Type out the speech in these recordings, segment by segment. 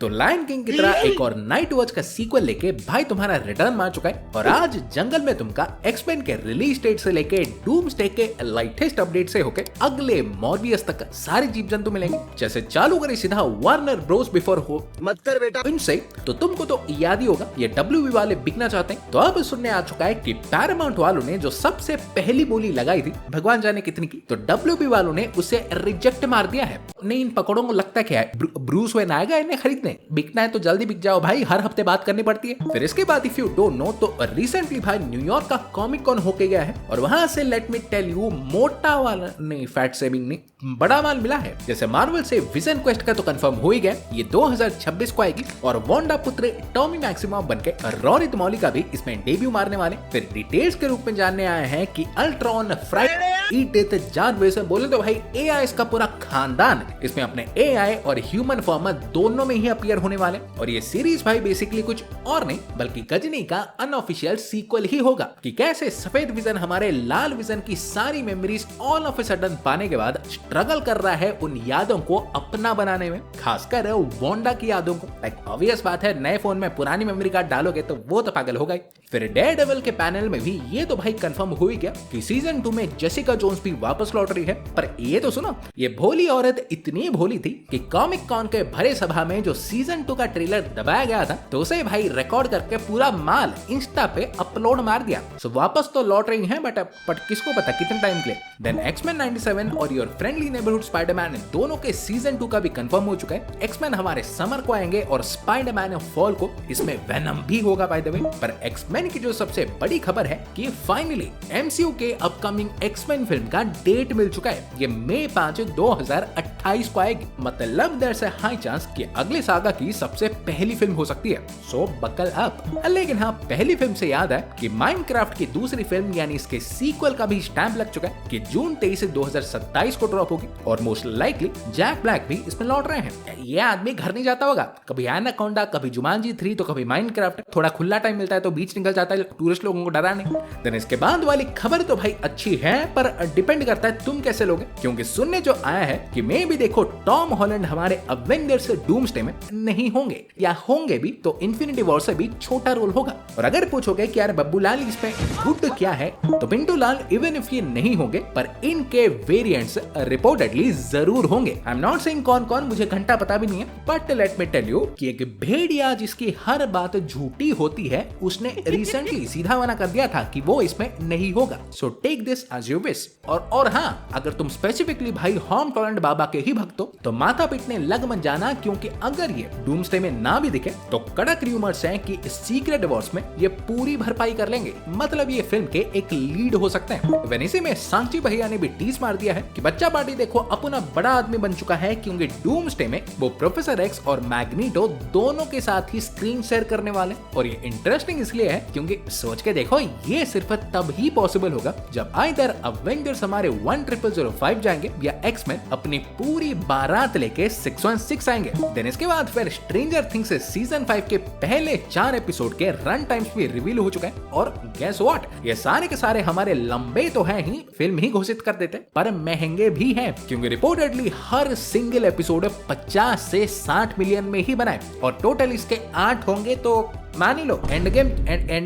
तो lion king की तरह एक और नाइट वॉच का सीक्वल लेके भाई तुम्हारा रिटर्न मार चुका है और आज जंगल में तुमका एक्समेन के रिलीज डेट से लेके डूम्सडे के लाइटेस्ट अपडेट से होके अगले मॉर्बियस तक सारे जीव जंतु मिलेंगे। जैसे चालू करें सीधा वार्नर ब्रोस बिफोर हो मत कर बेटा इनसे तो तुमको तो याद ही होगा ये WB वाले बिकना चाहते हैं। तो अब सुनने आ चुका है कि पैरामाउंट वालों ने जो सबसे पहली बोली लगाई थी भगवान जाने कितनी की, तो WB वालों ने उसे रिजेक्ट मार दिया है। नहीं इन पकड़ों को लगता क्या है ब्रूस वेन आएगा इन्हें खरीदने, बिकना है तो जल्दी बिक जाओ भाई, हर हफ्ते बात करनी पड़ती है। फिर इसके बाद इफ यू डोंट नो तो रिसेंटली भाई न्यूयॉर्क का कॉमिक कॉन होके गया है और वहां से लेट मी टेल यू मोटा वाला नहीं फैट सेविंग नहीं बड़ा माल मिला है। जैसे मार्वल से विजन क्वेस्ट का तो कंफर्म हो ही गया, ये 2026 को आएगी और वांडा पुत्र टॉमी मैक्सिमम बनके रोनित मौली का भी इसमें डेब्यू मारने वाले। फिर डिटेल्स के रूप में जानने आए हैं कि अल्ट्रॉन फ्राइडे जानवे से बोले तो भाई एआई का पूरा खानदान इसमें अपने एआई और ह्यूमन फॉर्म दोनों में ही अपीयर होने वाले। और ये सीरीज भाई बेसिकली कुछ और नहीं बल्कि गजनी का अनऑफिशियल सीक्वल ही होगा कि कैसे सफेद विजन हमारे लाल विजन की सारी memories all of a sudden पाने के बाद स्ट्रगल कर रहा है उन यादों को अपना बनाने में, खासकर वांडा की यादों को। लाइक ऑब्वियस बात है नए फोन में पुरानी मेमोरी कार्ड डालोगे तो वो तो पागल होगा ही। फिर डेयरडेविल के पैनल में भी ये तो भाई कंफर्म हो ही गया कि सीजन 2 में जेसिका जोन्स भी वापस लौट रही है। पर ये तो सुनो, ये भोली औरत इतनी भोली थी कि कॉमिक कॉन के भरे सभा में जो सीजन 2 का ट्रेलर दबाया गया था तो उसे भाई रिकॉर्ड करके पूरा माल इंस्टा पे अपलोड मार दिया। सो वापस तो लौट रही है बट किसको पता कितने टाइम के लिए। देन एक्समैन 97 और योर फ्रेंडली नेबरहुड स्पाइडरमैन दोनों के सीजन 2 का भी कंफर्म हो चुका है। एक्समैन हमारे समर को आएंगे और स्पाइडरमैन फॉल को, इसमें वेनम भी होगा बाय द वे। पर एक्समैन की जो सबसे बड़ी खबर है कि फाइनली एमसीयू के अपकमिंग एक्समैन फिल्म का डेट मिल चुका है। ये मई 5, 2028 को आएगी। मतलब देयर से हाई चांस कि अगले सागा की सबसे पहली फिल्म हो सकती है। सो बकल अप। लेकिन हाँ, पहली फिल्म से याद है कि माइनक्राफ्ट की दूसरी फिल्म यानी इसके सीक्वल का भी स्टैंप लग चुका है कि जून 23, 2027 को ड्रॉप होगी और मोस्ट लाइकली जैक ब्लैक भी इसमें लौट रहे हैं। ये आदमी घर नहीं जाता होगा, कभी एनाकोंडा, कभी जुमांजी 3 तो कभी माइनक्राफ्ट। थोड़ा खुला टाइम मिलता है तो बीच निकल जाता है टूरिस्ट लोगों को डराने। देन इसके बाद वाली खबर तो भाई अच्छी है पर डिपेंड करता है तुम कैसे लोगे, क्योंकि सुनने जो आया है कि मे भी देखो टॉम हॉलैंड हमारे अवेंजर्स डूम्सडे में नहीं होंगे या होंगे भी तो इन्फिनिटी वॉर से भी छोटा रोल होगा। और अगर पूछोगे कि यार बब्बू लाल इसमें गुड क्या है तो पिंटू लाल इवन इफ ये नहीं होंगे पर इनके वेरिएंट्स रिपोर्टेडली जरूर होंगे। आई एम नॉट सेइंग कौन कौन, मुझे घंटा पता भी नहीं है, but let me tell you कि एक भेड़िया जिसकी हर बात झूठी होती है उसने रिसेंटली सीधा मना कर दिया था कि वो इसमें नहीं होगा। So take this as you wish. और हाँ, अगर तुम स्पेसिफिकली भाई होम टॉलैंड बाबा के ही भक्त हो तो माथा पीटने लग मत जाना, क्योंकि अगर ये डूम्सडे में ना भी दिखे तो कड़क रूमर्स हैं कि सीक्रेट वॉर्स में ये पूरी भरपाई कर लेंगे। मतलब ये फिल्म के एक लीड हो सकते हैं। वेनिसी में सांची भैया ने भी टीज मार दिया है कि बच्चा पार्टी देखो अपना बड़ा आदमी बन चुका है, क्योंकि डूम्सडे में वो प्रोफेसर एक्स और मैग्नीटो दोनों के साथ ही स्क्रीन शेयर करने वाले। और ये इंटरेस्टिंग इसलिए है क्योंकि सोच के देखो ये सिर्फ तब ही पॉसिबल होगा जब आइदर अवेंजर्स हमारे 100005 जाएंगे या एक्समैन अपनी पूरी बारात लेके 616 आएंगे। देन इसके बाद फिर स्ट्रेंजर थिंग्स सीजन 5 के पहले 4 एपिसोड के रन टाइम्स भी रिवील हो चुका है। और गेस व्हाट, ये सारे के सारे हमारे लंबे तो हैं ही, फिल्म ही घोषित कर देते पर महंगे भी हैं, क्योंकि रिपोर्टेडली हर सिंगल एपिसोड 50 से 60 मिलियन में ही बनाए और टोटल इसके 8 होंगे। तो मान ही लो एंड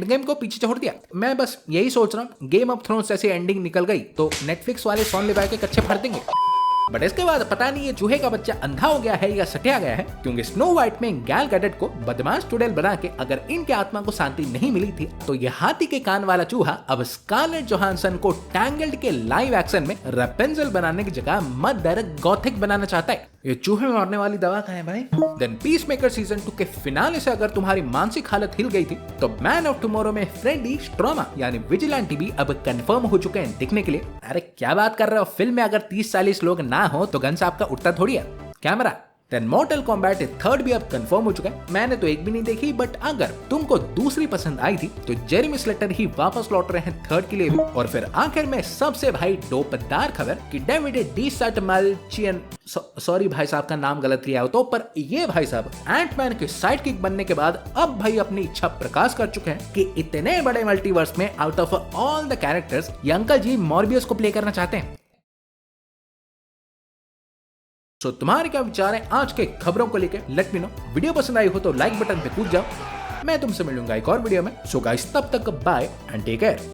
गेम को पीछे छोड़ दिया। मैं बस यही सोच रहा हूँ गेम ऑफ थ्रोन्स जैसी एंडिंग निकल गई तो नेटफ्लिक्स वाले सोन लिबा के कच्चे फाड़ देंगे। बट इसके बाद पता नहीं ये चूहे का बच्चा अंधा हो गया है या सटिया गया है, क्योंकि स्नो वाइट में गैल गैडेट को बदमाश चुड़ैल बना के अगर इनके आत्मा को शांति नहीं मिली थी तो ये हाथी के कान वाला चूहा अब स्कारलेट जोहानसन को टैंगल्ड के लाइव एक्शन में रैपुंज़ेल बनाने की जगह मदर गॉथिक बनाना चाहता है। ये चूहे मारने वाली दवा कहाँ है भाई। देन पीसमेकर सीजन 2 के फिनाले से अगर तुम्हारी मानसिक हालत हिल गई थी तो मैन ऑफ टुमारो में फ्रेडी स्ट्रोमा यानी विजिलेंटी भी अब कंफर्म हो चुके हैं दिखने के लिए। अरे क्या बात कर रहे हो, फिल्म में अगर 30-40 लोग ना हो तो गन साहब का उठता थोड़ी है कैमरा। देन मॉर्टल कॉम्बैट 3 भी अब कंफर्म हो चुका है। मैंने तो एक भी नहीं देखी, बट अगर तुमको दूसरी पसंद आई थी तो जेरेमी स्लेटर ही वापस लौट रहे हैं 3 के लिए भी। और फिर आखिर में सबसे भाई डोपदार खबर कि डेविड डी सैटमल्चियन, सॉरी भाई साहब का नाम गलत लिया हो तो, पर ये भाई साहब एंटमैन के साइड किक बनने के बाद अब भाई अपनी इच्छा प्रकाश कर चुके हैं कि इतने बड़े मल्टीवर्स में out of all the characters ये अंकल जी मॉर्बियस को प्ले करना चाहते हैं। सो तुम्हारे क्या विचार है आज के खबरों को लेकर? Let me know. वीडियो पसंद आई हो तो लाइक बटन पे कूद जाओ। मैं तुमसे मिलूंगा एक और वीडियो में। सो गाइस, तब तक बाय एंड टेक केयर।